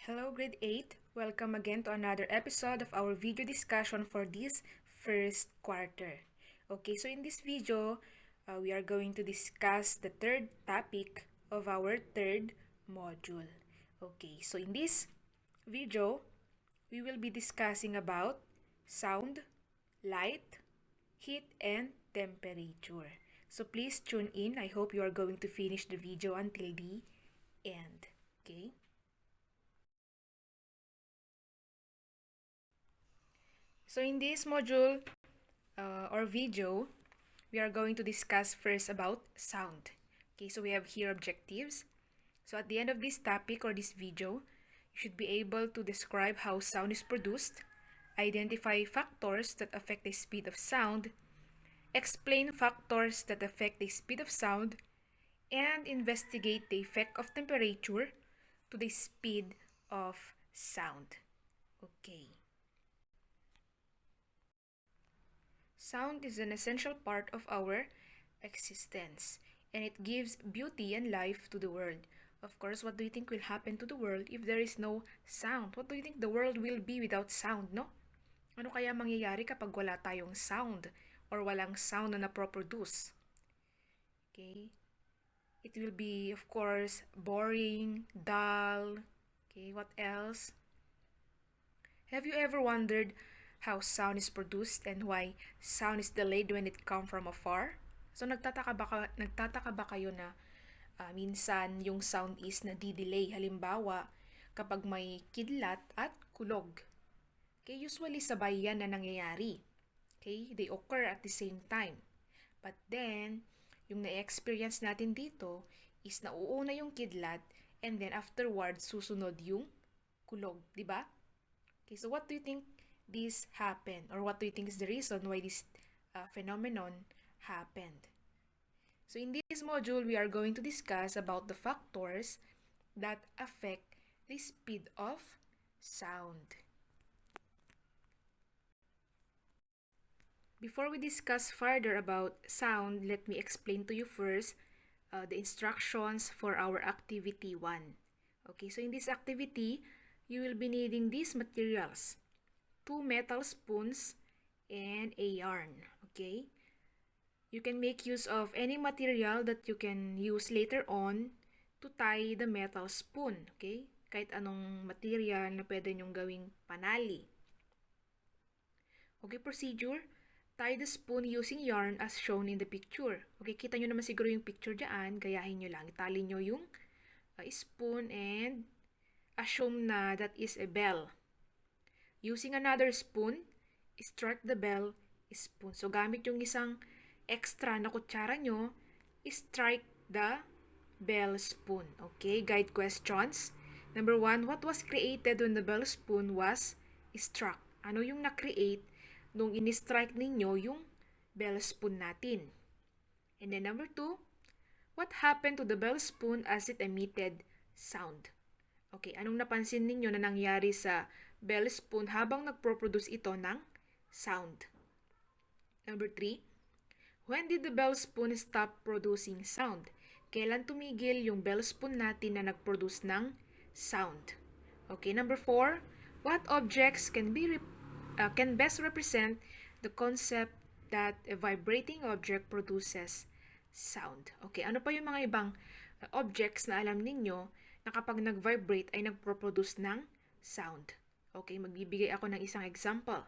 Hello, grade 8. Welcome again to another episode of our video discussion for this first quarter. Okay, so in this video, we are going to discuss the third topic of our third module. Okay, so in this video, we will be discussing about sound, light, heat, and temperature. So please tune in. I hope you are going to finish the video until the end. Okay? So in this module or video, we are going to discuss first about sound. Okay, so we have here objectives. So at the end of this topic or this video, you should be able to describe how sound is produced, identify factors that affect the speed of sound, explain factors that affect the speed of sound, and investigate the effect of temperature to the speed of sound. Okay. Sound is an essential part of our existence, and it gives beauty and life to the world. Of course, what do you think will happen to the world if there is no sound? What do you think the world will be without sound, no? Ano kaya mangyayari kapag wala tayong sound or walang sound na naproproduce? Okay? It will be, of course, boring, dull. Okay, what else? Have you ever wondered how sound is produced and why sound is delayed when it comes from afar? So nagtataka ba kayo na minsan yung sound is nadi-delay? Halimbawa, kapag may kidlat at kulog. Okay, usually sabay yan na nangyayari. Okay, they occur at the same time. But then, yung na-experience natin dito is nauuna yung kidlat and then afterwards susunod yung kulog, di ba? Okay, so what do you think this happened, or what do you think is the reason why this phenomenon happened? So in this module, we are going to discuss about the factors that affect the speed of sound. Before we discuss further about sound, let me explain to you first the instructions for our activity 1. Okay, so in this activity, you will be needing these materials: 2 metal spoons and a yarn. Okay, you can make use of any material that you can use later on to tie the metal spoon. Okay, kahit anong material na pwede nyong gawing panali. Okay, procedure: tie the spoon using yarn as shown in the picture. Okay, kita nyo naman siguro yung picture dyan. Gayahin nyo lang. Itali nyo yung spoon and assume na that is a bell. Using another spoon, strike the bell spoon. So, gamit yung isang extra na kutsara nyo, strike the bell spoon. Okay, guide questions. Number 1, what was created when the bell spoon was struck? Ano yung na-create nung in-strike ninyo yung bell spoon natin? And then number 2, what happened to the bell spoon as it emitted sound? Okay, anong napansin ninyo na nangyari sa bell spoon habang nagpo-produce ito ng sound? Number 3, when did the bell spoon stop producing sound? Kailan tumigil yung bell spoon natin na nag-produce ng sound? Okay, number 4, what objects can best represent the concept that a vibrating object produces sound? Okay, ano pa yung mga ibang objects na alam ninyo na kapag nag-vibrate ay nagpo-produce ng sound? Okay, magbibigay ako ng isang example.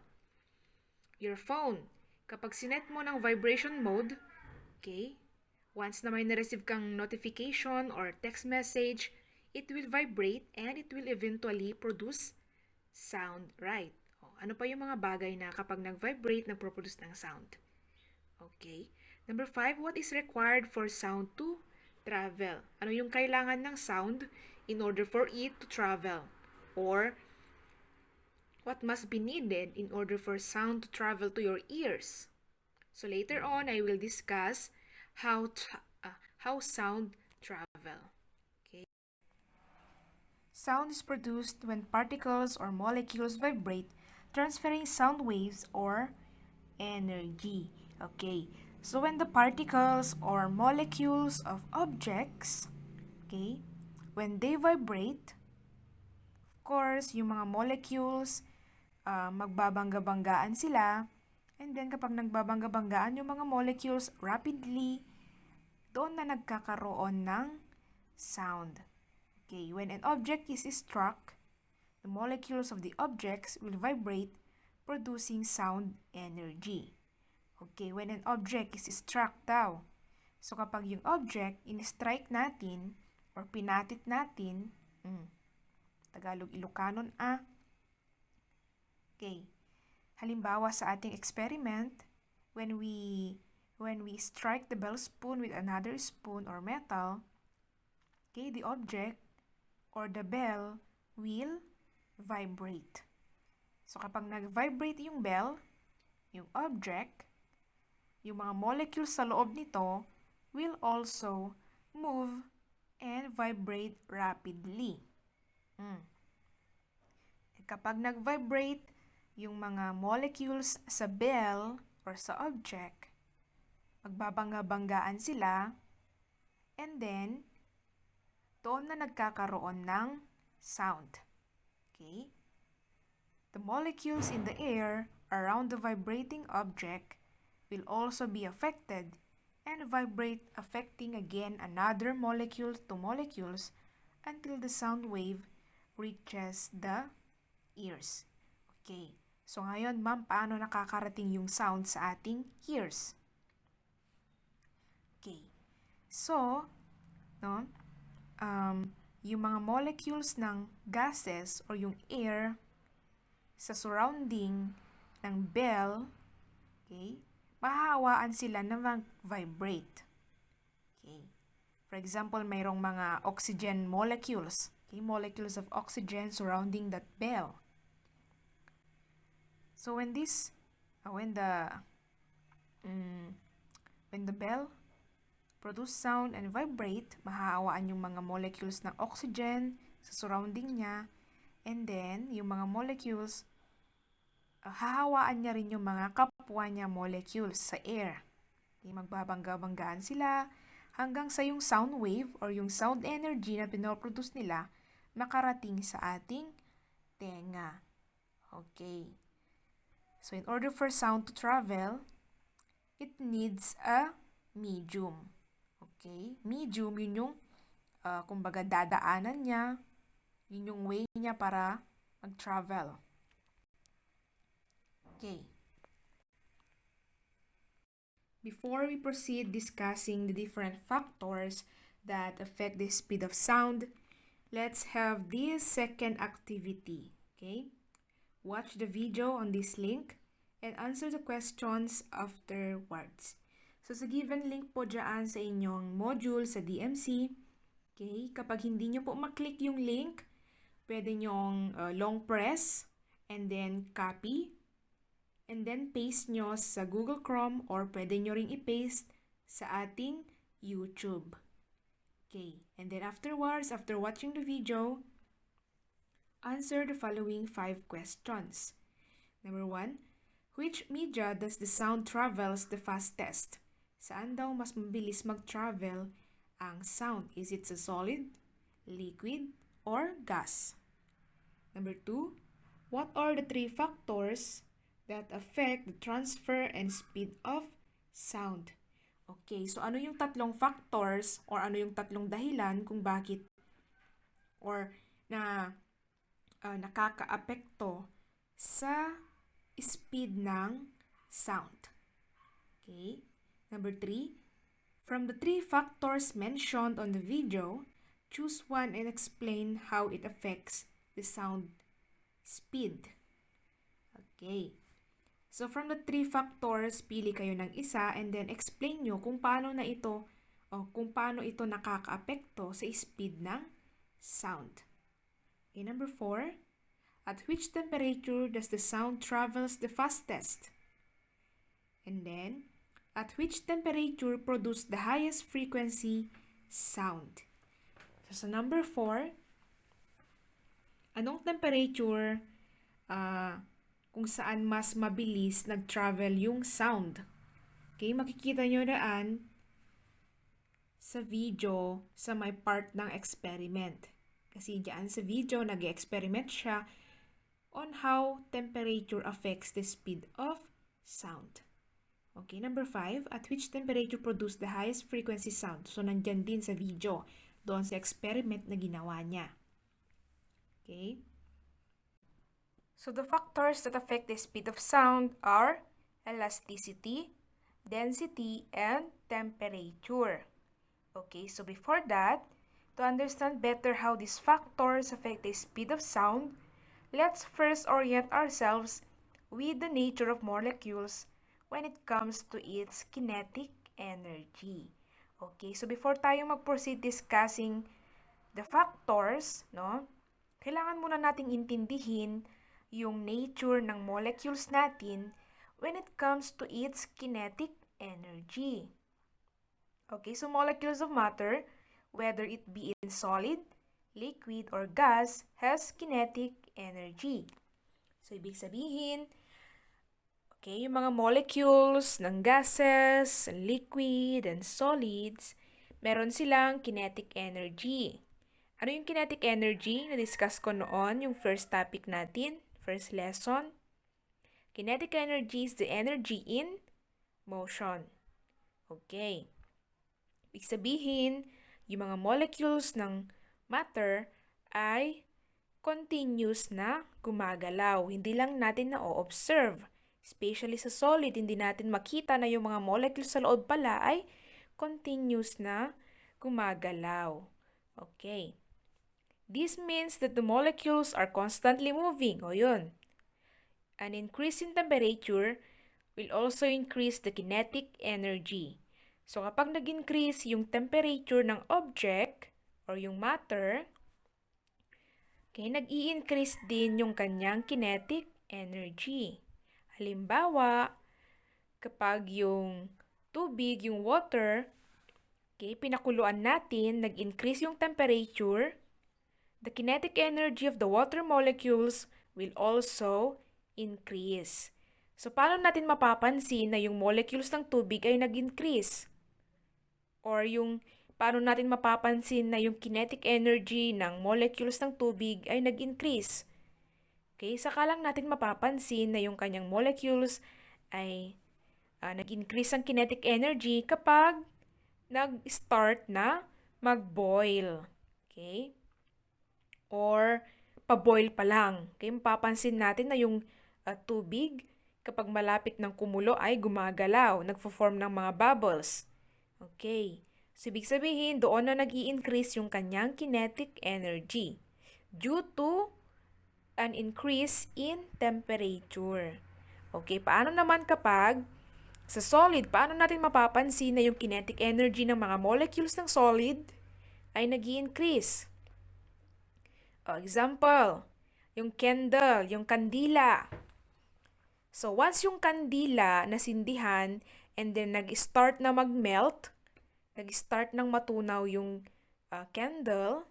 Your phone, kapag sinet mo ng vibration mode, okay, once na may na-receive kang notification or text message, it will vibrate and it will eventually produce sound, right? Ano pa yung mga bagay na kapag nag-vibrate, nagpo-produce ng sound? Okay. Number 5, what is required for sound to travel? Ano yung kailangan ng sound in order for it to travel? Or what must be needed in order for sound to travel to your ears? So later on, I will discuss how sound travel. Okay. Sound is produced when particles or molecules vibrate, transferring sound waves or energy. Okay, so when the particles or molecules of objects, okay, when they vibrate, course, yung mga molecules, magbabangga-banggaan sila. And then kapag nagbabangga-banggaan yung mga molecules rapidly, doon na nagkakaroon ng sound. Okay, when an object is struck, the molecules of the objects will vibrate, producing sound energy. Okay, when an object is struck daw. So kapag yung object in-strike natin or pinatit natin, Tagalog Ilocanon Okay. Halimbawa sa ating experiment, when we strike the bell spoon with another spoon or metal, okay, the object or the bell will vibrate. So kapag nag-vibrate yung bell, yung object, yung mga molecules sa loob nito will also move and vibrate rapidly. Kapag nag-vibrate yung mga molecules sa bell or sa object, magbabangga-banggaan sila, and then, doon na nagkakaroon ng sound. Okay? The molecules in the air around the vibrating object will also be affected and vibrate, affecting again another molecule to molecules until the sound wave reaches the ears. Okay. So ngayon, ma'am, paano nakakarating yung sound sa ating ears? Okay. So, yung mga molecules ng gases or yung air sa surrounding ng bell, okay, mahahawaan sila na mag-vibrate. Okay. For example, mayroong mga oxygen molecules, okay, molecules of oxygen surrounding that bell. So when the bell produce sound and vibrate, mahahawaan yung mga molecules ng oxygen sa surrounding niya, and then yung mga molecules, hahawaan niya rin yung mga kapwa niya molecules sa air. Okay, magbabangga-banggaan sila hanggang sa yung sound wave or yung sound energy na pinoproduce nila makarating sa ating tenga. Okay. So, in order for sound to travel, it needs a medium. Okay? Medium, yun yung, kumbaga, dadaanan niya. Yun yung way niya para mag-travel. Okay. Before we proceed discussing the different factors that affect the speed of sound, let's have this second activity. Okay? Watch the video on this link and answer the questions afterwards. So, sa given link po dyan sa inyong module sa DMC, okay, kapag hindi nyo po maklik yung link, pwede nyong long press and then copy and then paste nyo sa Google Chrome or pwede nyo ring i-paste sa ating YouTube. Okay, and then afterwards, after watching the video, answer the following 5 questions. Number 1, which media does the sound travels the fastest? Saan daw mas mabilis mag-travel ang sound? Is it a solid, liquid, or gas? Number 2, what are the 3 factors that affect the transfer and speed of sound? Okay, so ano yung 3 factors or ano yung 3 dahilan kung bakit or nakakaapekto sa speed ng sound. Okay? Number 3, from the 3 factors mentioned on the video, choose one and explain how it affects the sound speed. Okay. So from the 3 factors, pili kayo ng isa and then explain nyo kung paano ito nakakaapekto sa speed ng sound. Okay, number 4, at which temperature does the sound travels the fastest? And then, at which temperature produce the highest frequency sound? So sa number 4, anong temperature kung saan mas mabilis nag-travel yung sound? Okay, makikita nyo daan sa video sa may part ng experiment. Kasi diyan sa video, nag-experiment siya on how temperature affects the speed of sound. Okay, number 5, at which temperature produce the highest frequency sound? So, nandyan din sa video, doon sa experiment na ginawa niya. Okay? So, the factors that affect the speed of sound are elasticity, density, and temperature. Okay, so before that, to understand better how these factors affect the speed of sound, let's first orient ourselves with the nature of molecules when it comes to its kinetic energy. Okay, so before tayo mag-proceed discussing the factors, no, kailangan muna nating intindihin yung nature ng molecules natin when it comes to its kinetic energy. Okay, so molecules of matter, whether it be in solid, liquid, or gas, has kinetic energy. So, ibig sabihin, okay, yung mga molecules ng gases, liquid, and solids, meron silang kinetic energy. Ano yung kinetic energy? Na-discuss ko noon, yung first topic natin, first lesson. Kinetic energy is the energy in motion. Okay. Ibig sabihin, yung mga molecules ng matter ay continuous na gumagalaw. Hindi lang natin na-observe. Especially sa solid, hindi natin makita na yung mga molecules sa loob pala ay continuous na gumagalaw. Okay. This means that the molecules are constantly moving. O yun. An increase in temperature will also increase the kinetic energy. So kapag nag-increase yung temperature ng object or yung matter, okay, nag-i-increase din yung kanyang kinetic energy. Halimbawa, kapag yung tubig, yung water, okay, pinakuluan natin, nag-increase yung temperature, the kinetic energy of the water molecules will also increase. So, paano natin mapapansin na yung molecules ng tubig ay nag-increase? Or yung paano natin mapapansin na yung kinetic energy ng molecules ng tubig ay nag-increase? Okay, saka lang natin mapapansin na yung kanyang molecules ay nag-increase ang kinetic energy kapag nag-start na mag-boil. Okay? Or pa-boil pa lang. Okay, mapapansin natin na yung tubig kapag malapit ng kumulo ay gumagalaw, nagfo-form ng mga bubbles. Okay. So, ibig sabihin, doon na nag-i-increase yung kanyang kinetic energy due to an increase in temperature. Okay, paano naman kapag sa solid, paano natin mapapansin na yung kinetic energy ng mga molecules ng solid ay nag-i-increase? Example, yung candle, yung kandila. So, once yung kandila nasindihan and then nag-start na mag-melt, nag-start nang matunaw yung candle,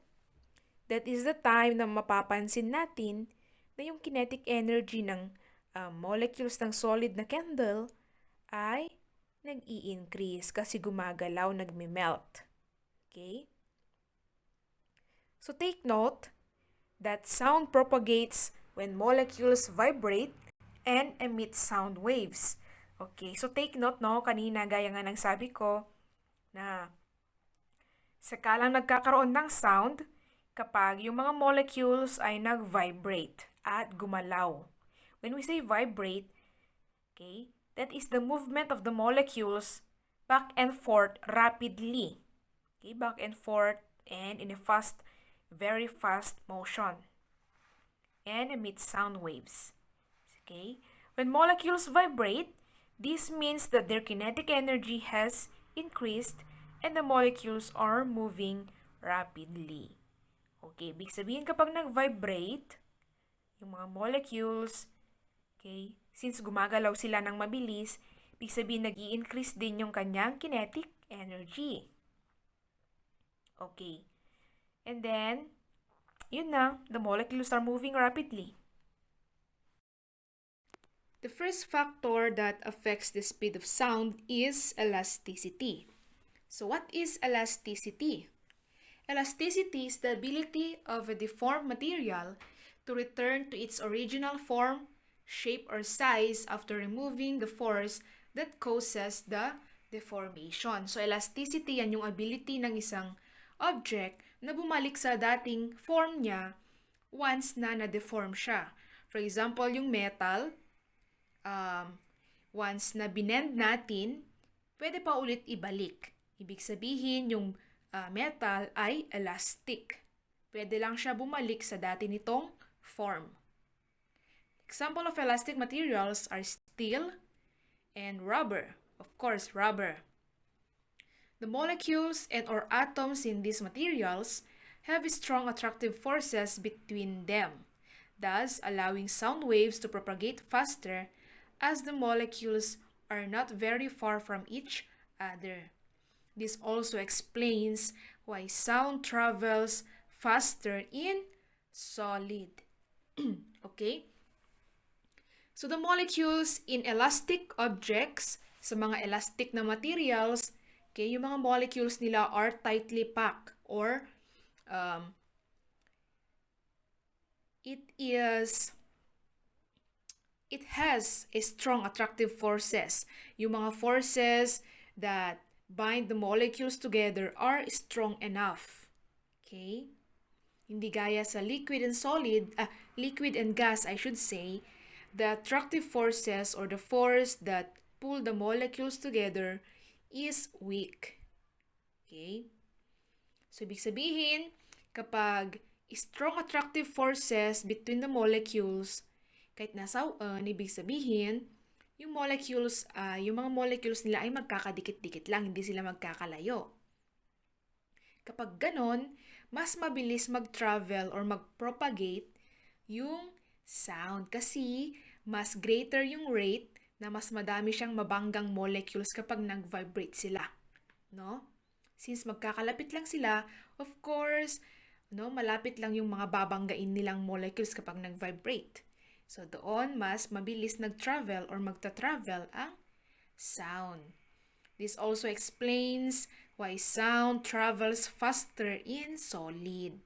that is the time na mapapansin natin na yung kinetic energy ng molecules ng solid na candle ay nag-i-increase kasi gumagalaw, nagme-melt. Okay? So take note that sound propagates when molecules vibrate and emit sound waves. Okay, so take note, no, kanina gaya nga ng sabi ko na sakalang nagkakaroon ng sound kapag yung mga molecules ay nag-vibrate at gumalaw. When we say vibrate, okay, that is the movement of the molecules back and forth rapidly. Okay, back and forth and in a fast, very fast motion. And emit sound waves. Okay, when molecules vibrate, this means that their kinetic energy has increased and the molecules are moving rapidly. Okay, ibig sabihin kapag nag-vibrate, yung mga molecules, okay, since gumagalaw sila ng mabilis, ibig sabihin nag-i-increase din yung kanyang kinetic energy. Okay, and then, yun na, the molecules are moving rapidly. The first factor that affects the speed of sound is elasticity. So what is elasticity? Elasticity is the ability of a deformed material to return to its original form, shape, or size after removing the force that causes the deformation. So, elasticity yan yung ability ng isang object na bumalik sa dating form niya once na na-deform siya. For example, yung metal, once na binend natin, pwede pa ulit ibalik. Ibig sabihin, yung metal ay elastic. Pwede lang siya bumalik sa dati nitong form. Example of elastic materials are steel and rubber. Of course, rubber. The molecules and or atoms in these materials have strong attractive forces between them, thus allowing sound waves to propagate faster as the molecules are not very far from each other. This also explains why sound travels faster in solid. Okay? So the molecules in elastic objects, sa mga elastic na materials, okay, yung mga molecules nila are tightly packed or it has a strong attractive forces. Yung mga forces that bind the molecules together are strong enough. Okay? Hindi gaya sa liquid and gas, I should say, the attractive forces or the force that pull the molecules together is weak. Okay? So, ibig sabihin, kapag strong attractive forces between the molecules, kahit nasawaan, ibig sabihin, yung mga molecules nila ay magkakadikit-dikit lang, hindi sila magkakalayo. Kapag ganon, mas mabilis mag-travel or mag-propagate yung sound kasi mas greater yung rate na mas madami siyang mabanggang molecules kapag nag-vibrate sila. No? Since magkakalapit lang sila, of course, malapit lang yung mga babanggain nilang molecules kapag nag-vibrate. So doon, mas mabilis nag-travel or magta-travel ang sound. This also explains why sound travels faster in solid.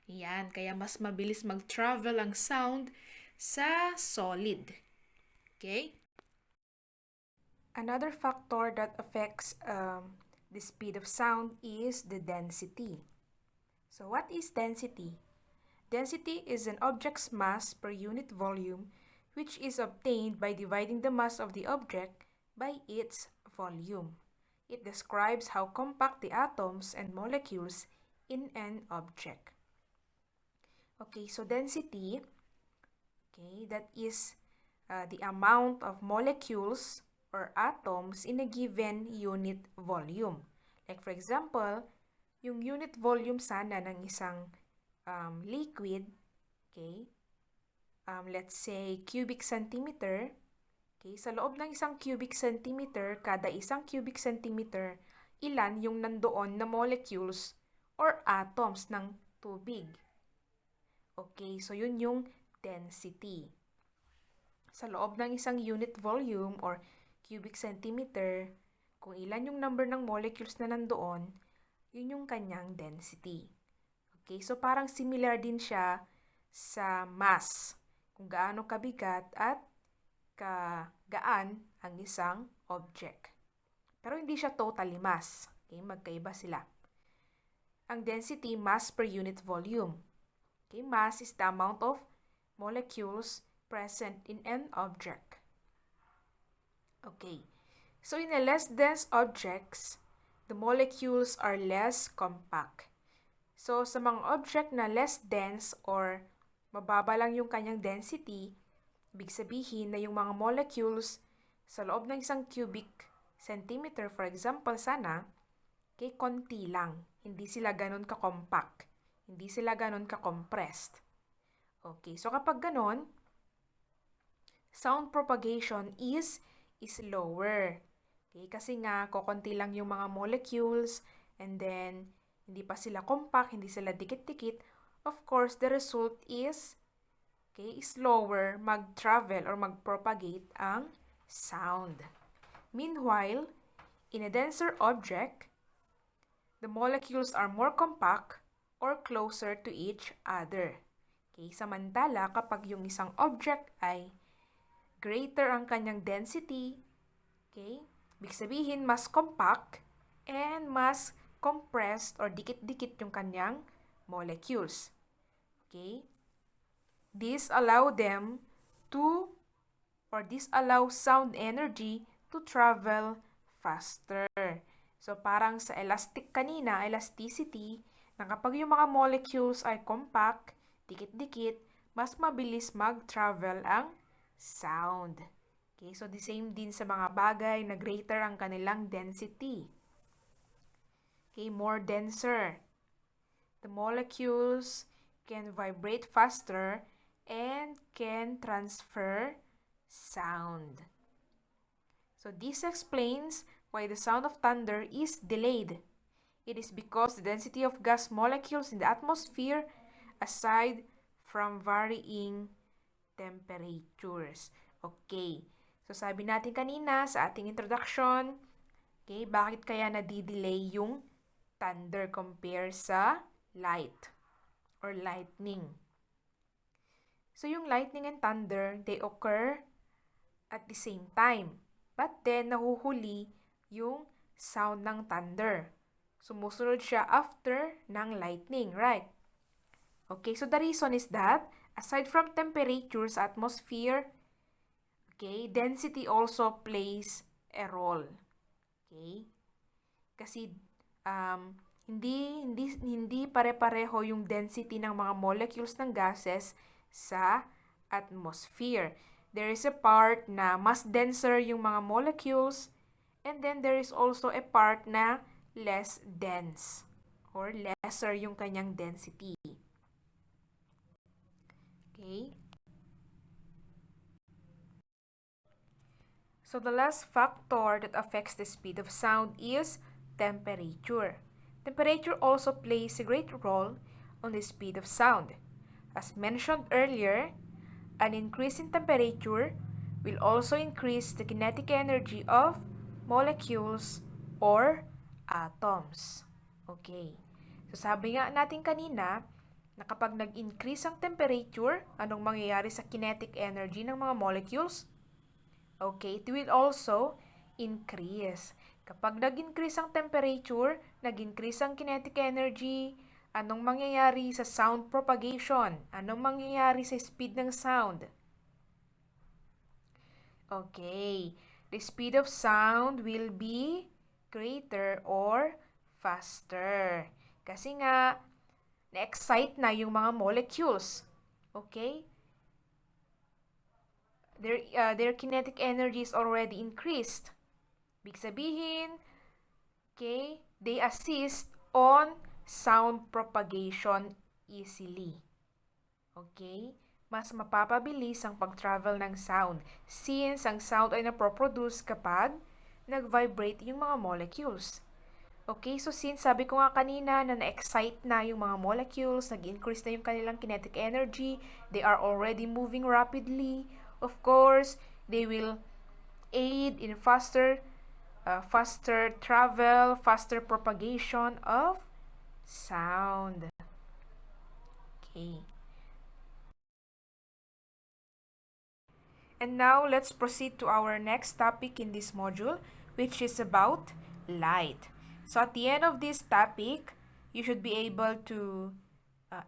Yan, kaya mas mabilis mag-travel ang sound sa solid. Okay? Another factor that affects the speed of sound is the density. So what is density? Density is an object's mass per unit volume, which is obtained by dividing the mass of the object by its volume. It describes how compact the atoms and molecules in an object. Okay, so density, that is the amount of molecules or atoms in a given unit volume. Like for example, yung unit volume sana ng isang liquid, let's say cubic centimeter, sa loob ng isang cubic centimeter, kada isang cubic centimeter, ilan yung nandoon na molecules or atoms ng tubig. Okay, so yun yung density. Sa loob ng isang unit volume or cubic centimeter, kung ilan yung number ng molecules na nandoon, yun yung kanyang density. Okay, so parang similar din siya sa mass, kung gaano kabigat at kagaan ang isang object. Pero hindi siya totally mass. Okay, magkaiba sila. Ang density, mass per unit volume. Okay, mass is the amount of molecules present in an object. Okay, so in a less dense objects, the molecules are less compact. So sa mga object na less dense or mababa lang yung kanyang density, ibig sabihin na yung mga molecules sa loob ng isang cubic centimeter, for example sana, konti lang. Hindi sila ganun ka-compact. Hindi sila ganun ka-compressed. Okay, so kapag ganun, sound propagation is slower. Okay, kasi nga, kukunti lang yung mga molecules and then hindi pa sila compact, hindi sila dikit-dikit. Of course, the result is slower mag-travel or mag-propagate ang sound. Meanwhile, in a denser object, the molecules are more compact or closer to each other. Okay, samantala kapag yung isang object ay greater ang kanyang density, okay, ibig sabihin mas compact and mas compressed or dikit-dikit yung kanyang molecules. Okay? This allows sound energy to travel faster. So parang sa elasticity, na kapag yung mga molecules ay compact, dikit-dikit, mas mabilis mag-travel ang sound. Okay, so the same din sa mga bagay na greater ang kanilang density. Okay, more denser. The molecules can vibrate faster and can transfer sound. So this explains why the sound of thunder is delayed. It is because the density of gas molecules in the atmosphere aside from varying temperatures. Okay. So sabi natin kanina sa ating introduction, okay, bakit kaya nadidelay yung thunder compare sa light or lightning? So yung lightning and thunder, they occur at the same time. But then, nahuhuli yung sound ng thunder. Sumusunod siya after ng lightning, right? Okay, so the reason is that, aside from temperature sa atmosphere, okay, density also plays a role. Okay? Kasi hindi pare-pareho yung density ng mga molecules ng gases sa atmosphere. There is a part na mas denser yung mga molecules, and then there is also a part na less dense or lesser yung kanyang density. Okay? So the last factor that affects the speed of sound is temperature. Temperature also plays a great role on the speed of sound. As mentioned earlier, an increase in temperature will also increase the kinetic energy of molecules or atoms. Okay. So sabi nga natin kanina na kapag nag-increase ang temperature, anong mangyayari sa kinetic energy ng mga molecules? Okay, it will also increase. Kapag nag-increase ang temperature, nag-increase ang kinetic energy, anong mangyayari sa sound propagation? Anong mangyayari sa speed ng sound? Okay, the speed of sound will be greater or faster. Kasi nga, na-excite na yung mga molecules. Okay? Their kinetic energy is already increased. Ibig sabihin, okay, they assist on sound propagation easily. Okay? Mas mapapabilis ang pag-travel ng sound since ang sound ay napoproduce kapag nag-vibrate yung mga molecules. Okay, so since sabi ko nga kanina na na-excite na yung mga molecules, nag-increase na yung kanilang kinetic energy, they are already moving rapidly, of course, they will aid in faster travel, faster propagation of sound. Okay. And now, let's proceed to our next topic in this module, which is about light. So at the end of this topic, you should be able to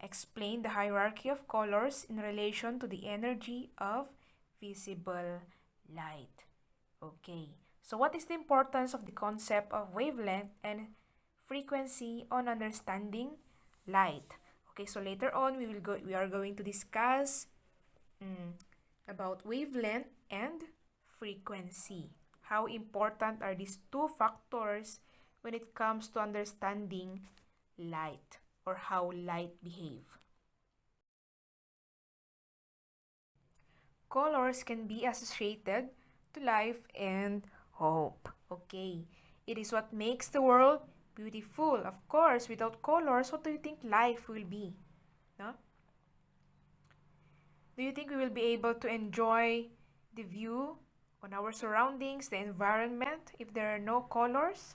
explain the hierarchy of colors in relation to the energy of visible light. Okay, so what is the importance of the concept of wavelength and frequency on understanding light? Okay, so later on we are going to discuss about wavelength and frequency. How important are these two factors when it comes to understanding light or how light behave? Colors can be associated to life and hope. Okay, it is what makes the world beautiful. Of course, without colors, what do you think life will be? No? Do you think we will be able to enjoy the view on our surroundings, the environment, if there are no colors?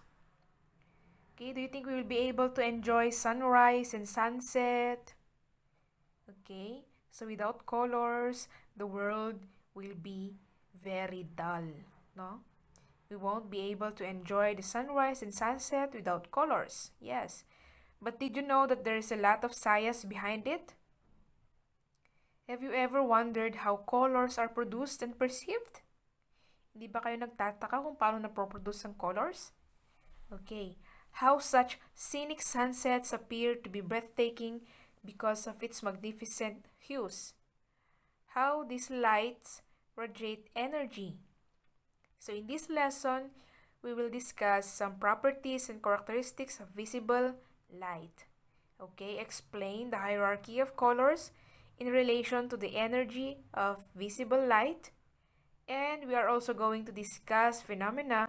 Okay, do you think we will be able to enjoy sunrise and sunset? Okay, so without colors, the world will be very dull, no? We won't be able to enjoy the sunrise and sunset without colors. Yes. But did you know that there is a lot of science behind it? Have you ever wondered how colors are produced and perceived? Hindi ba kayo nagtataka kung paano napoproduce ang colors? Okay. How such scenic sunsets appear to be breathtaking because of its magnificent hues. How these lights radiate energy. So in this lesson, we will discuss some properties and characteristics of visible light. Okay, explain the hierarchy of colors in relation to the energy of visible light. And we are also going to discuss phenomena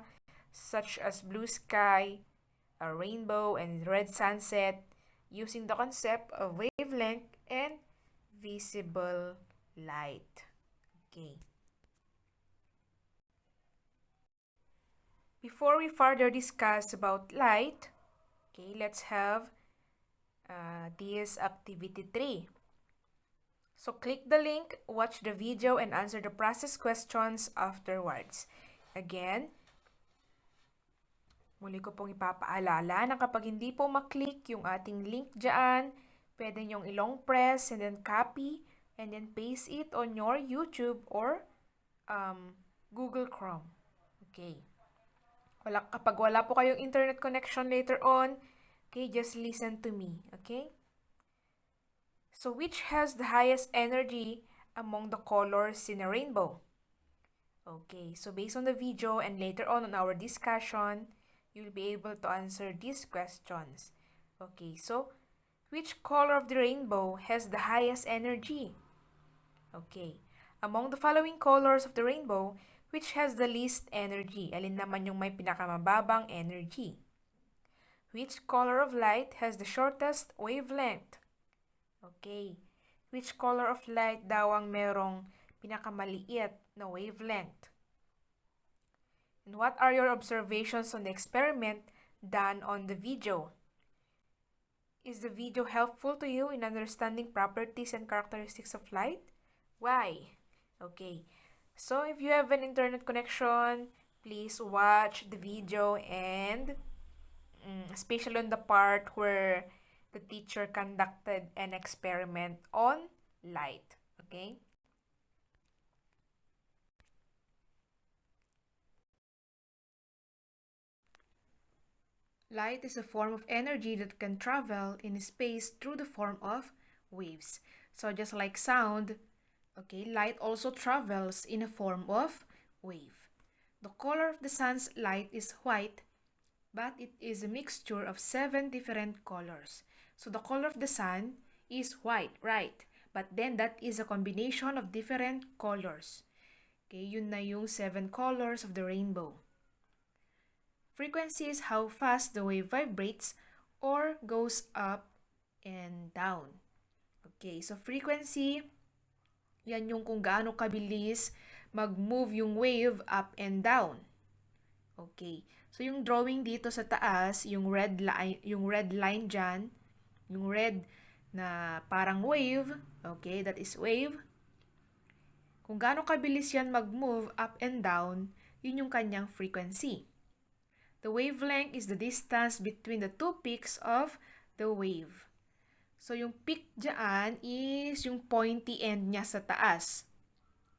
such as blue sky, a rainbow, and red sunset using the concept of wavelength and visible light. Okay. Before we further discuss about light, okay, let's have this activity 3. So click the link, watch the video, and answer the process questions afterwards. Again, muli ko pong ipapaalala na kapag hindi po maklik yung ating link dyan, pwede nyong ilong press and then copy and then paste it on your YouTube or Google Chrome. Okay. Kapag wala po kayong internet connection later on, okay, just listen to me, okay? So, which has the highest energy among the colors in a rainbow? Okay, so based on the video and later on our discussion, you'll be able to answer these questions. Okay, so, which color of the rainbow has the highest energy? Okay, among the following colors of the rainbow, which has the least energy? Alin naman yung may pinakamababang energy? Which color of light has the shortest wavelength? Okay. Which color of light daw ang merong pinakamaliit na wavelength? And what are your observations on the experiment done on the video? Is the video helpful to you in understanding properties and characteristics of light? Why? Okay. So, if you have an internet connection, please watch the video and especially on the part where the teacher conducted an experiment on light. Okay? Light is a form of energy that can travel in space through the form of waves. So just like sound, okay, light also travels in a form of wave. The color of the sun's light is white, but it is a mixture of 7 different colors. So the color of the sun is white, right? But then that is a combination of different colors. Okay, yun na yung 7 colors of the rainbow. Frequency is how fast the wave vibrates or goes up and down. Okay, so frequency, yan yung kung gaano kabilis mag-move yung wave up and down. Okay, so yung drawing dito sa taas, yung red line dyan, yung red na parang wave, okay, that is wave. Kung gaano kabilis yan mag-move up and down, yun yung kanyang frequency. The wavelength is the distance between the two peaks of the wave. So, yung peak dyan is yung pointy end niya sa taas.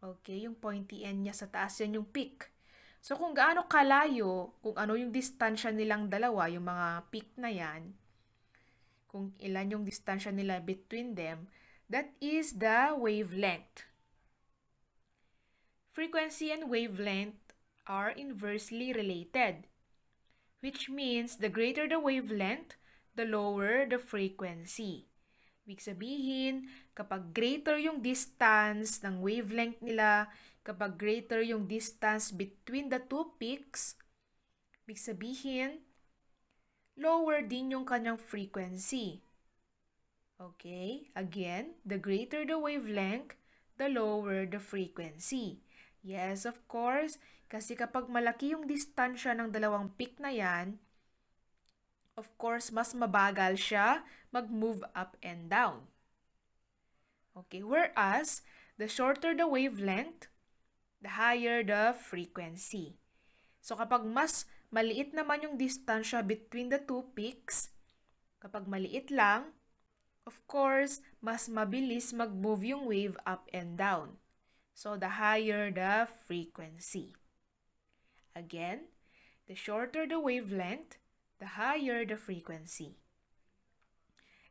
Okay, yung pointy end niya sa taas, yan yung peak. So, kung gaano kalayo, kung ano yung distansya nilang dalawa, yung mga peak na yan, kung ilan yung distansya nila between them, that is the wavelength. Frequency and wavelength are inversely related, which means the greater the wavelength, the lower the frequency. Ibig sabihin, kapag greater yung distance ng wavelength nila, kapag greater yung distance between the two peaks, ibig sabihin, lower din yung kanyang frequency. Okay? Again, the greater the wavelength, the lower the frequency. Yes, of course, kasi kapag malaki yung distansya ng dalawang peak na yan, of course, mas mabagal siya mag-move up and down. Okay, whereas the shorter the wavelength, the higher the frequency. So kapag mas maliit naman yung distansya between the two peaks, kapag maliit lang, of course, mas mabilis mag-move yung wave up and down. So the higher the frequency. Again, the shorter the wavelength, the higher the frequency.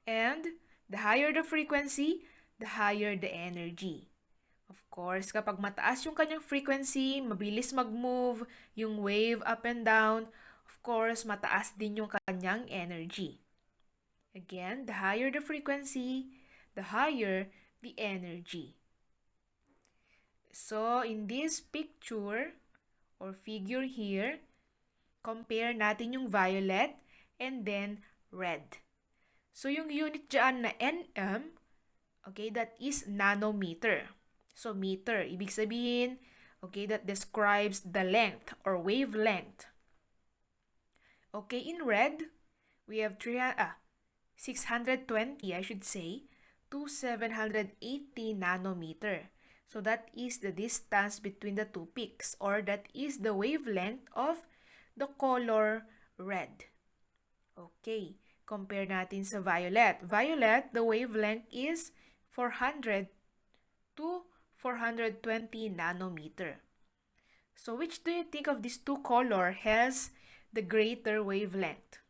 And the higher the frequency, the higher the energy. Of course, kapag mataas yung kanyang frequency, mabilis mag-move yung wave up and down, of course, mataas din yung kanyang energy. Again, the higher the frequency, the higher the energy. So, in this picture or figure here, compare natin yung violet and then red. So, yung unit dyan na nm, okay, that is nanometer. So, meter, ibig sabihin, okay, that describes the length or wavelength. Okay, in red, we have 620, I should say, to 780 nanometer. So, that is the distance between the two peaks, or that is the wavelength of the color red. Okay, compare natin sa violet. Violet, the wavelength is 400 to 420 nanometer. So which do you think of these two color has the greater wavelength?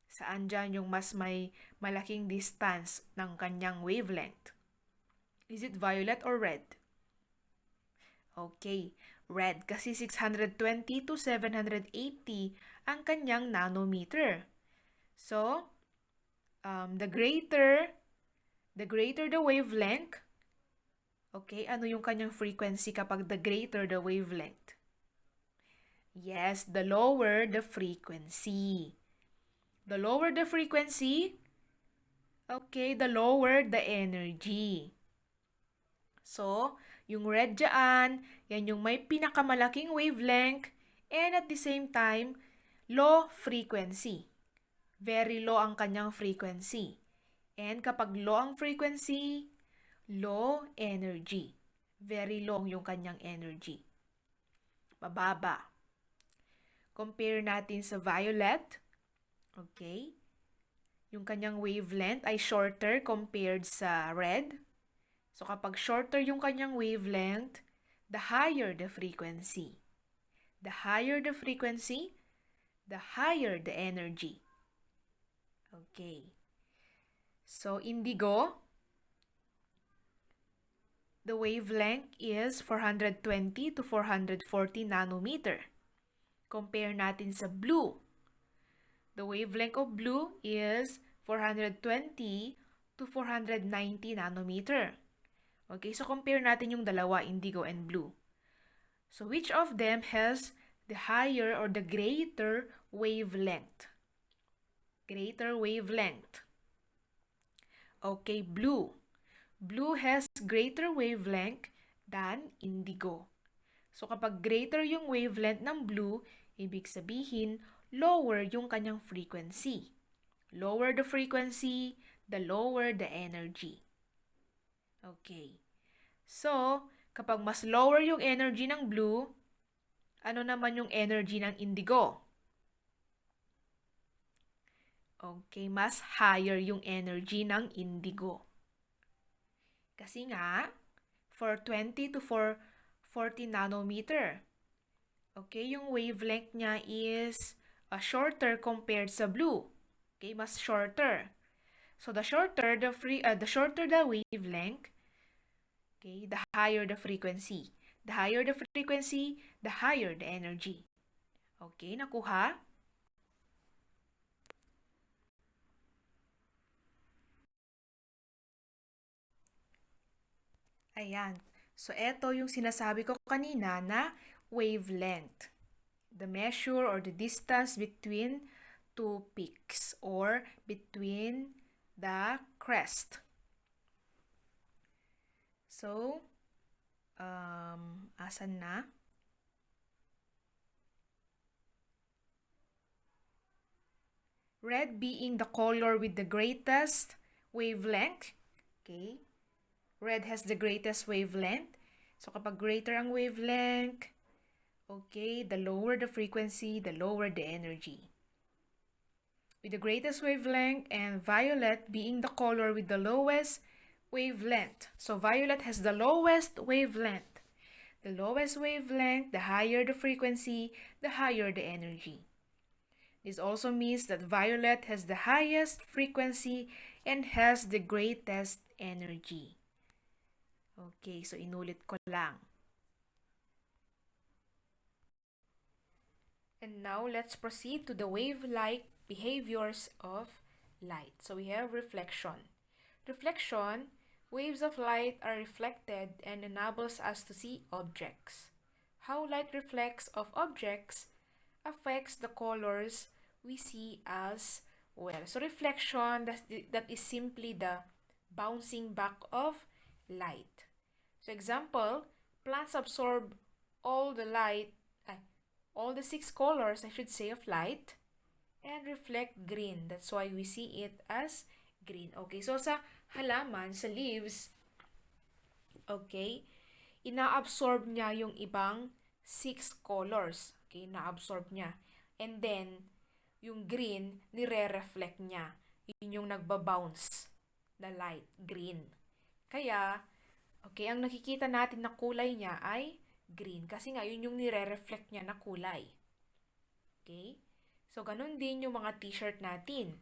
Saan dyan yung mas may malaking distance ng kanyang wavelength? Is it violet or red? Okay, red kasi 620 to 780 ang kanyang nanometer. So, the greater the wavelength, okay, ano yung kanyang frequency kapag the greater the wavelength? Yes, the lower the frequency. The lower the frequency, okay, the lower the energy. So, yung red dyan, yan yung may pinakamalaking wavelength and at the same time, low frequency. Very low ang kanyang frequency. And kapag low ang frequency, low energy. Very low yung kanyang energy. Mababa. Compare natin sa violet. Okay. Yung kanyang wavelength ay shorter compared sa red. So kapag shorter yung kanyang wavelength, the higher the frequency. The higher the frequency, the higher the energy. Okay. So indigo, the wavelength is 420 to 440 nanometer. Compare natin sa blue. The wavelength of blue is 420 to 490 nanometer. Okay, so compare natin yung dalawa, indigo and blue. So which of them has the higher or the greater wavelength? Greater wavelength. Okay, blue. Blue has greater wavelength than indigo. So kapag greater yung wavelength ng blue, ibig sabihin lower yung kanyang frequency. Lower the frequency, the lower the energy. Okay. So, kapag mas lower yung energy ng blue, ano naman yung energy ng indigo? Okay, mas higher yung energy ng indigo. Kasi nga, 420 to 440 nanometer. Okay, yung wavelength niya is shorter compared sa blue. Okay, mas shorter. So the shorter the wavelength, okay, the higher the frequency. The higher the frequency, the higher the energy. Okay, nakuha? Ayan. So, eto yung sinasabi ko kanina na wavelength. The measure or the distance between two peaks or between the crest. So, asan na? Red being the color with the greatest wavelength. Okay? Red has the greatest wavelength. So kapag greater ang wavelength, okay, the lower the frequency, the lower the energy. With the greatest wavelength, and violet being the color with the lowest wavelength. So violet has the lowest wavelength. The lowest wavelength, the higher the frequency, the higher the energy. This also means that violet has the highest frequency and has the greatest energy. Okay, so inulit ko lang. And now let's proceed to the wave-like behaviors of light. So we have reflection. Reflection, waves of light are reflected and enables us to see objects. How light reflects of objects affects the colors we see as well. So reflection, that is simply the bouncing back of light. So example, plants absorb all the light, all the 6 colors, I should say, of light and reflect green. That's why we see it as green. Okay, so sa halaman, sa leaves, okay, ina-absorb niya yung ibang 6 colors. Okay, na-absorb niya. And then, yung green, nire-reflect niya. Yun yung nagbabounce na light, green. Kaya, okay, ang nakikita natin na kulay niya ay green. Kasi nga, yun yung nire-reflect niya na kulay. Okay? So, ganun din yung mga t-shirt natin.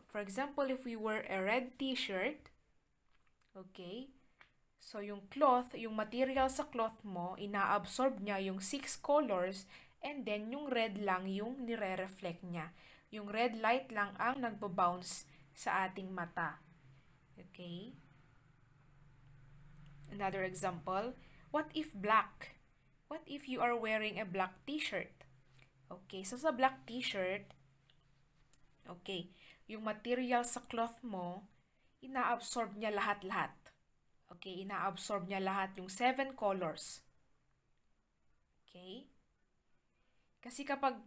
For example, if we wear a red t-shirt, okay, so yung cloth, yung material sa cloth mo, ina-absorb niya yung 6 colors and then yung red lang yung nire-reflect niya. Yung red light lang ang nagbo-bounce sa ating mata. Okay? Another example, what if black? What if you are wearing a black t-shirt? Okay, so sa black t-shirt, okay, yung material sa cloth mo, ina-absorb niya lahat-lahat. Okay, ina-absorb niya lahat yung 7 colors. Okay? Kasi kapag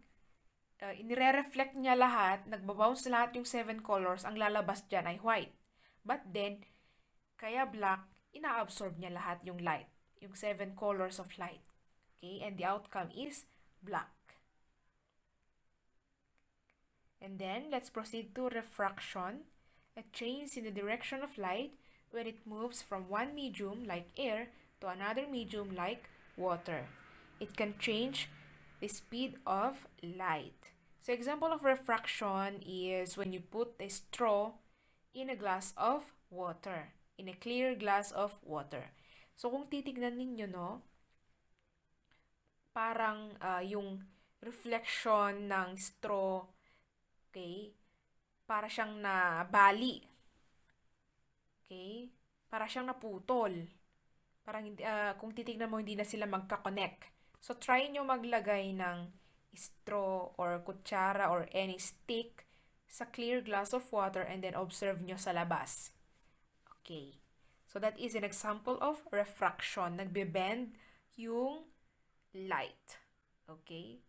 inire-reflect niya lahat, nagbabounce lahat yung 7 colors, ang lalabas dyan ay white. But then, kaya black, ina-absorb niya lahat yung light, yung 7 colors of light. Okay, and the outcome is black. And then, let's proceed to refraction, a change in the direction of light when it moves from one medium, like air, to another medium, like water. It can change the speed of light. So, example of refraction is when you put a straw in a glass of water, in a clear glass of water. So, kung titignan ninyo, no, parang yung reflection ng straw, okay, para siyang nabali. Okay? Para siyang naputol. Parang kung titignan mo, hindi na sila magka-connect. So, try nyo maglagay ng straw or kutsara or any stick sa clear glass of water and then observe nyo sa labas. Okay. So, that is an example of refraction. Nagbe-bend yung light. Okay?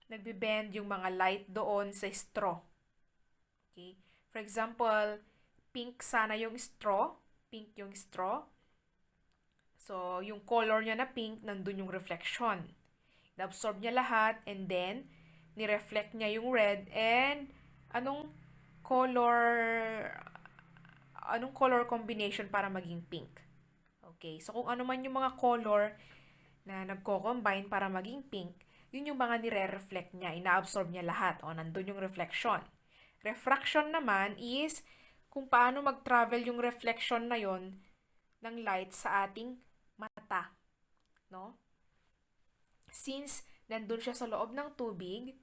Nagbe-bend yung mga light doon sa straw. Okay? For example, pink sana yung straw. Pink yung straw. So, yung color niya na pink, nandun yung reflection. Na-absorb niya lahat and then, ni-reflect niya yung red and anong color combination para maging pink. Okay? So, kung ano man yung mga color na nagko-combine para maging pink, yun yung mga nire-reflect niya, ina-absorb niya lahat, o nandun yung reflection. Refraction naman is kung paano mag-travel yung reflection na yon ng light sa ating mata, no? Since nandun siya sa loob ng tubig,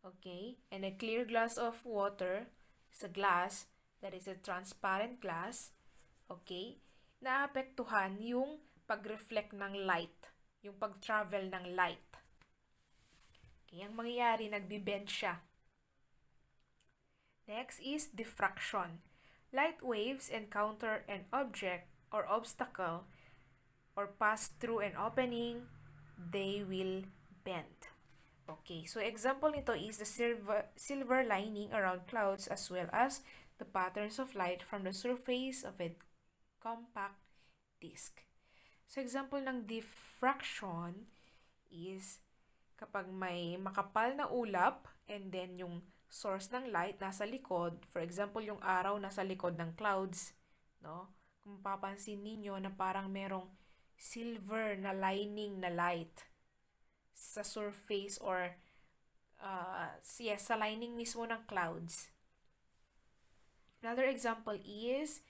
okay, and a clear glass of water, sa glass, that is a transparent glass, okay, naapektuhan yung pag-reflect ng light, yung pag-travel ng light. Okay, ang mangyayari, nagbe-bend siya. Next is diffraction. Light waves encounter an object or obstacle or pass through an opening, they will bend. Okay, so example nito is the silver lining around clouds as well as the patterns of light from the surface of a compact disk. So example ng diffraction is kapag may makapal na ulap and then yung source ng light nasa likod, for example yung araw nasa likod ng clouds, no? Kung mapapansin ninyo na parang merong silver na lining na light sa surface or sa lining mismo ng clouds. Another example is,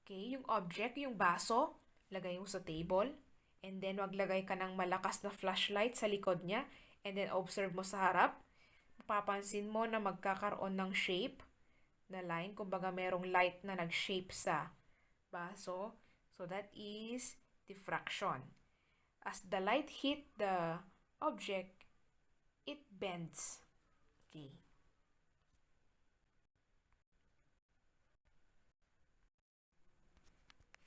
okay, yung object, yung baso, lagay mo sa table, and then maglagay ka ng malakas na flashlight sa likod niya, and then observe mo sa harap, mapapansin mo na magkakaroon ng shape na line, kumbaga merong light na nag-shape sa baso. So that is diffraction. As the light hit the object, it bends. Okay.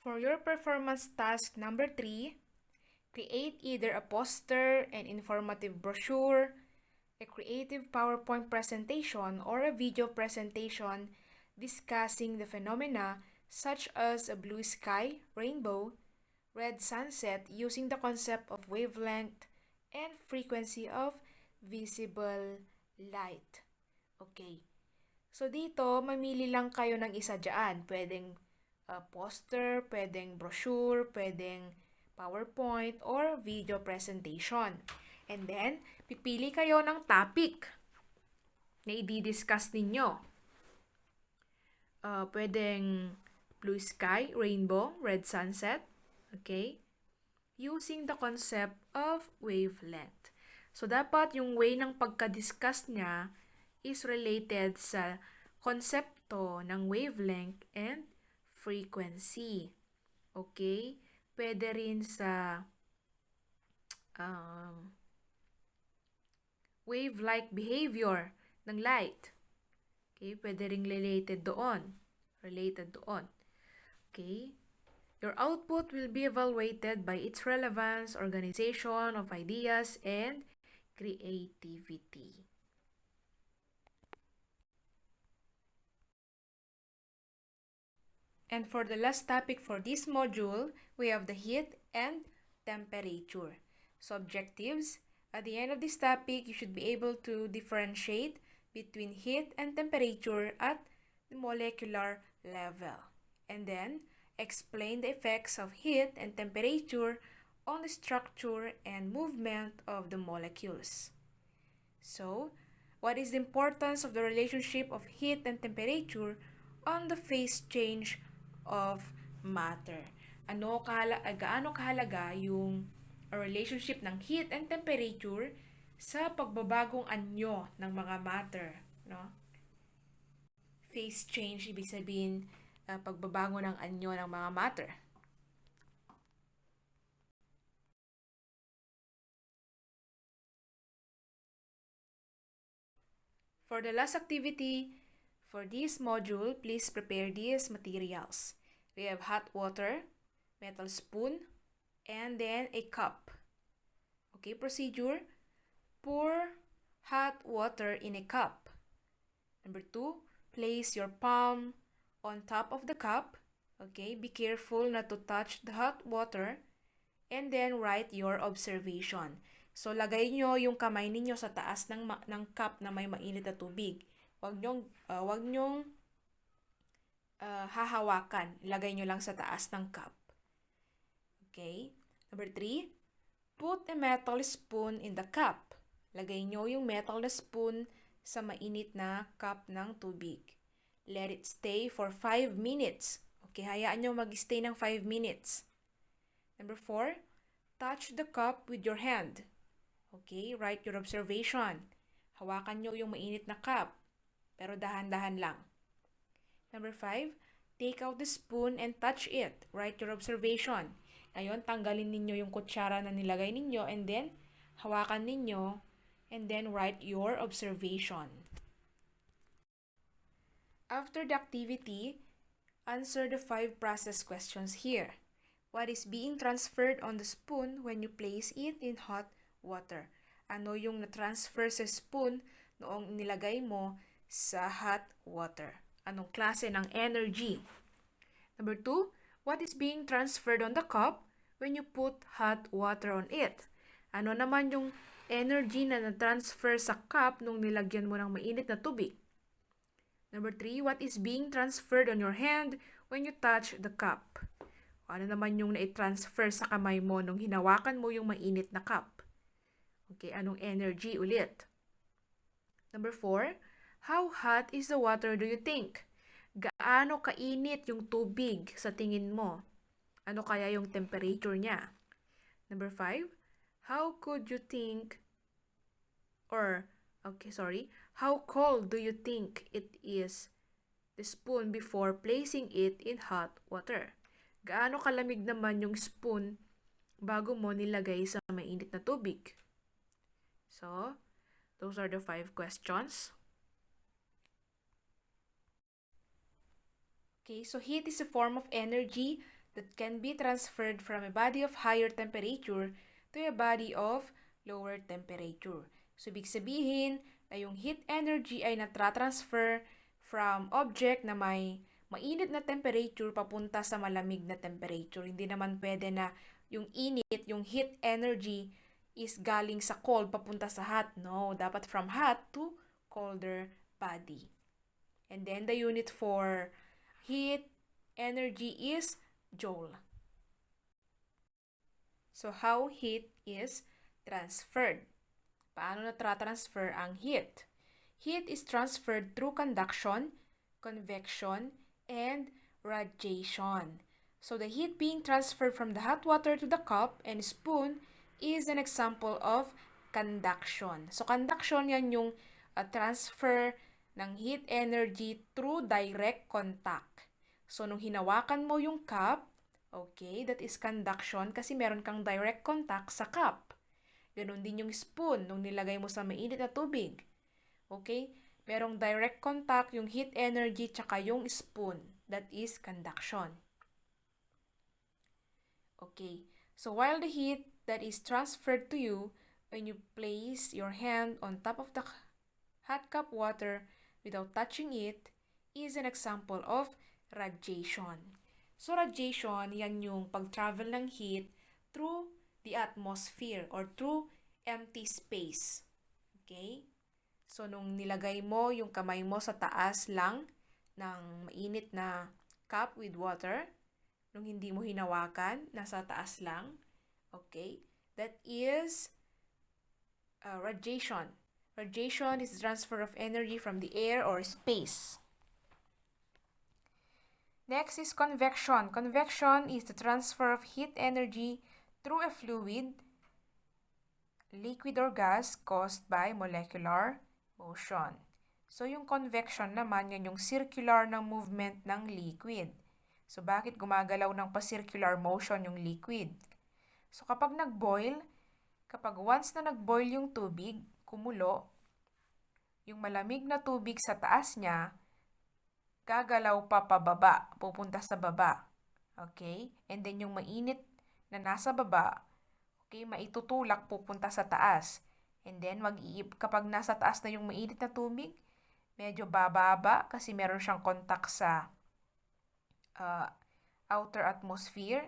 For your performance task number 3, create either a poster, an informative brochure, a creative PowerPoint presentation, or a video presentation discussing the phenomena such as a blue sky, rainbow, red sunset using the concept of wavelength and frequency of visible light. Okay. So dito, mamili lang kayo ng isa dyan. Pwedeng poster, pwedeng brochure, pwedeng PowerPoint, or video presentation. And then, pipili kayo ng topic na i-discuss ninyo. Pwedeng blue sky, rainbow, red sunset, okay? Using the concept of wavelength. So, dapat yung way ng pagka-discuss niya is related sa konsepto ng wavelength and frequency. Okay? Pwede rin sa wave-like behavior ng light. Okay? Pwede rin related doon. Okay? Your output will be evaluated by its relevance, organization of ideas, and creativity. And for the last topic for this module, we have the heat and temperature. So objectives, at the end of this topic, you should be able to differentiate between heat and temperature at the molecular level. And then, explain the effects of heat and temperature on the structure and movement of the molecules. So, what is the importance of the relationship of heat and temperature on the phase change of matter? Gaano kahalaga yung relationship ng heat and temperature sa pagbabagong anyo ng mga matter, no? Phase change, ibig sabihin pagbabago ng anyo ng mga matter. For the last activity, for this module, please prepare these materials. We have hot water, metal spoon, and then a cup. Okay, procedure. Pour hot water in a cup. Number 2, place your palm on top of the cup. Okay, be careful not to touch the hot water. And then write your observation. So, lagay nyo yung kamay ninyo sa taas ng cup na may mainit na tubig. Huwag nyong hahawakan. Lagay nyo lang sa taas ng cup. Okay? Number 3, put a metal spoon in the cup. Lagay nyo yung metal na spoon sa mainit na cup ng tubig. Let it stay for 5 minutes. Okay, hayaan nyo mag-stay ng 5 minutes. Number 4, touch the cup with your hand. Okay, write your observation. Hawakan nyo yung mainit na cup, pero dahan-dahan lang. Number 5, take out the spoon and touch it. Write your observation. Ngayon, tanggalin ninyo yung kutsara na nilagay ninyo and then hawakan ninyo and then write your observation. After the activity, answer the 5 process questions here. What is being transferred on the spoon when you place it in hot water? Ano yung na-transfer sa spoon noong nilagay mo sa hot water? Anong klase ng energy? Number 2, what is being transferred on the cup when you put hot water on it? Ano naman yung energy na na-transfer sa cup nung nilagyan mo ng mainit na tubig? Number 3, what is being transferred on your hand when you touch the cup? Ano naman yung na-transfer sa kamay mo nung hinawakan mo yung mainit na cup? Okay, anong energy ulit? Number 4, how hot is the water do you think? Gaano kainit yung tubig sa tingin mo? Ano kaya yung temperature niya? Number 5, how could you think how cold do you think it is the spoon before placing it in hot water? Gaano kalamig naman yung spoon bago mo nilagay sa mainit na tubig? So, those are the 5 questions. Okay, so heat is a form of energy that can be transferred from a body of higher temperature to a body of lower temperature. So, ibig sabihin na yung heat energy ay natra-transfer from object na may mainit na temperature papunta sa malamig na temperature. Hindi naman pwede na yung init, yung heat energy is galing sa cold papunta sa hot. No, dapat from hot to colder body. And then the unit for heat energy is joule. So how heat is transferred? Paano natra-transfer ang heat? Heat is transferred through conduction, convection, and radiation. So the heat being transferred from the hot water to the cup and spoon is an example of conduction. So conduction, yan yung transfer ng heat energy through direct contact. So nung hinawakan mo yung cup, okay, that is conduction kasi meron kang direct contact sa cup. Ganon din yung spoon nung nilagay mo sa mainit na tubig. Okay? Merong direct contact yung heat energy tsaka yung spoon. That is conduction. Okay. So while the heat that is transferred to you when you place your hand on top of the hot cup water without touching it is an example of radiation. So radiation, yan yung pag-travel ng heat through the atmosphere or through empty space. Okay? So, nung nilagay mo yung kamay mo sa taas lang ng mainit na cup with water, nung hindi mo hinawakan, nasa taas lang, okay, that is radiation. Radiation is the transfer of energy from the air or space. Next is convection. Convection is the transfer of heat energy through a fluid, liquid or gas caused by molecular motion. So, yung convection naman, yan yung circular na movement ng liquid. So, bakit gumagalaw ng pa-circular motion yung liquid? So, kapag once na nag-boil yung tubig, kumulo, yung malamig na tubig sa taas niya, gagalaw pa pababa, pupunta sa baba. Okay? And then, yung mainit na nasa baba, okay, maitutulak pupunta sa taas. And then, kapag nasa taas na yung mainit na tubig, medyo bababa kasi meron siyang contact sa outer atmosphere.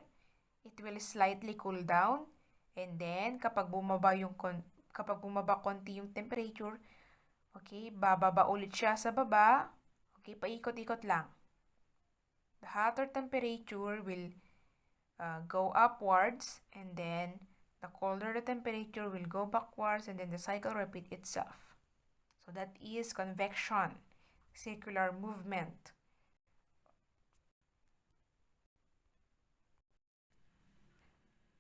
It will slightly cool down. And then, kapag bumaba konti yung temperature, okay, bababa ulit siya sa baba. Okay, paikot-ikot lang. The hotter temperature will go upwards, and then the colder the temperature will go backwards, and then the cycle repeat itself. So that is convection, circular movement.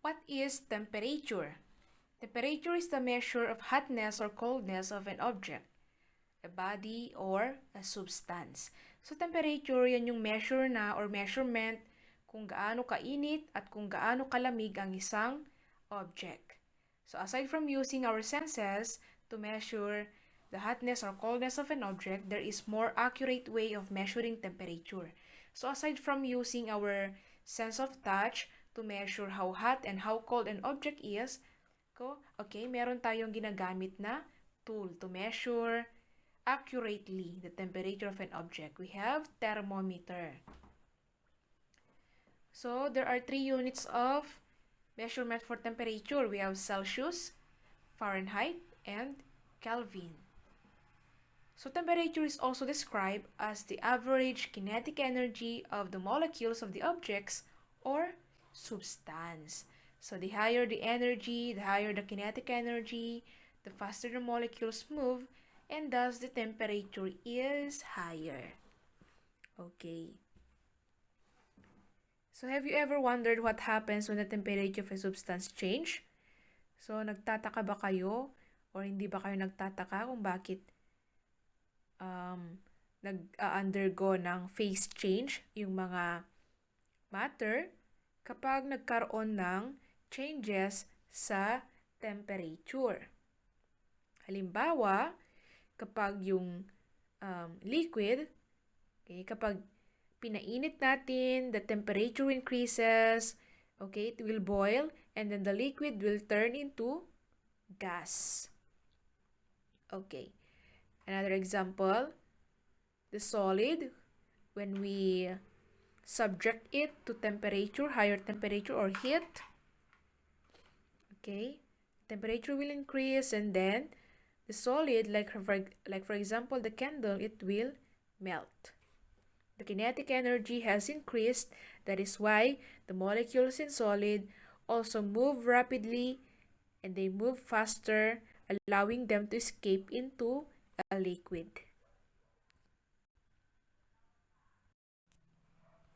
What is temperature? Temperature is the measure of hotness or coldness of an object, a body, or a substance. So temperature, yan yung measure na or measurement kung gaano kainit at kung gaano kalamig ang isang object. So aside from using our senses to measure the hotness or coldness of an object, there is more accurate way of measuring temperature. So aside from using our sense of touch to measure how hot and how cold an object is, Okay, meron tayong ginagamit na tool to measure accurately the temperature of an object. We have thermometer. So, there are 3 units of measurement for temperature. We have Celsius, Fahrenheit, and Kelvin. So, temperature is also described as the average kinetic energy of the molecules of the objects or substance. So, the higher the energy, the higher the kinetic energy, the faster the molecules move, and thus the temperature is higher. Okay. So, have you ever wondered what happens when the temperature of a substance change? So, nagtataka ba kayo or hindi ba kayo nagtataka kung bakit nag-undergo ng phase change yung mga matter kapag nagkaroon ng changes sa temperature? Halimbawa, kapag yung liquid, okay, kapag pinainit natin, the temperature increases, okay, it will boil, and then the liquid will turn into gas. Okay. Another example, the solid, when we subject it to temperature, higher temperature or heat, okay, temperature will increase, and then the solid, like for example, the candle, it will melt. The kinetic energy has increased. That is why the molecules in solid also move rapidly and they move faster, allowing them to escape into a liquid.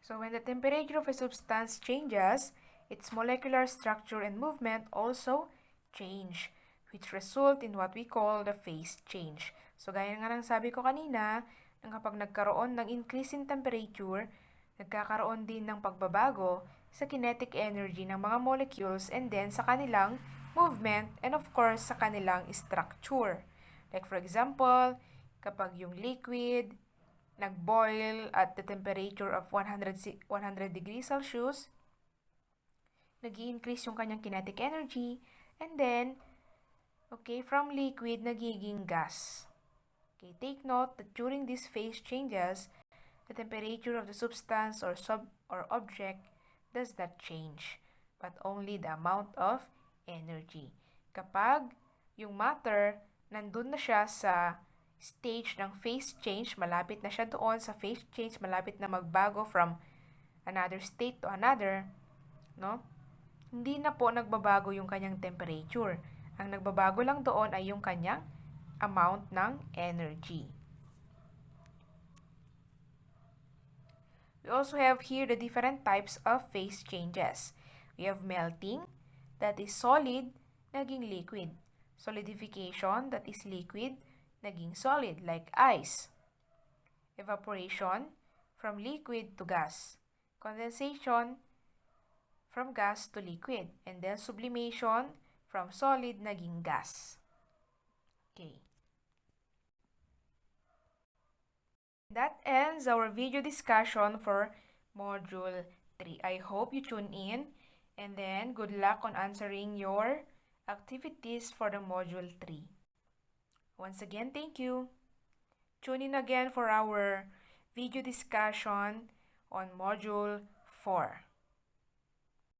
So when the temperature of a substance changes, its molecular structure and movement also change, which result in what we call the phase change. So gaya nga ng sabi ko kanina, kapag nagkaroon ng increase in temperature, nagkakaroon din ng pagbabago sa kinetic energy ng mga molecules and then sa kanilang movement and of course sa kanilang structure. Like for example, kapag yung liquid nag-boil at the temperature of 100 degrees Celsius, nag-i-increase yung kanyang kinetic energy, and then, okay, from liquid, nagiging gas. Okay, take note that during these phase changes, the temperature of the substance or object does not change, but only the amount of energy. Kapag yung matter, nandun na siya sa stage ng phase change, malapit na siya doon sa phase change, malapit na magbago from another state to another, no? Hindi na po nagbabago yung kanyang temperature. Ang nagbabago lang doon ay yung kanyang amount ng energy. We also have here the different types of phase changes. We have melting, that is solid, naging liquid. Solidification, that is liquid, naging solid, like ice. Evaporation, from liquid to gas. Condensation, from gas to liquid. And then sublimation, from solid, naging gas. Okay. That ends our video discussion for Module 3. I hope you tune in, and then good luck on answering your activities for the Module 3. Once again, thank you. Tune in again for our video discussion on Module 4.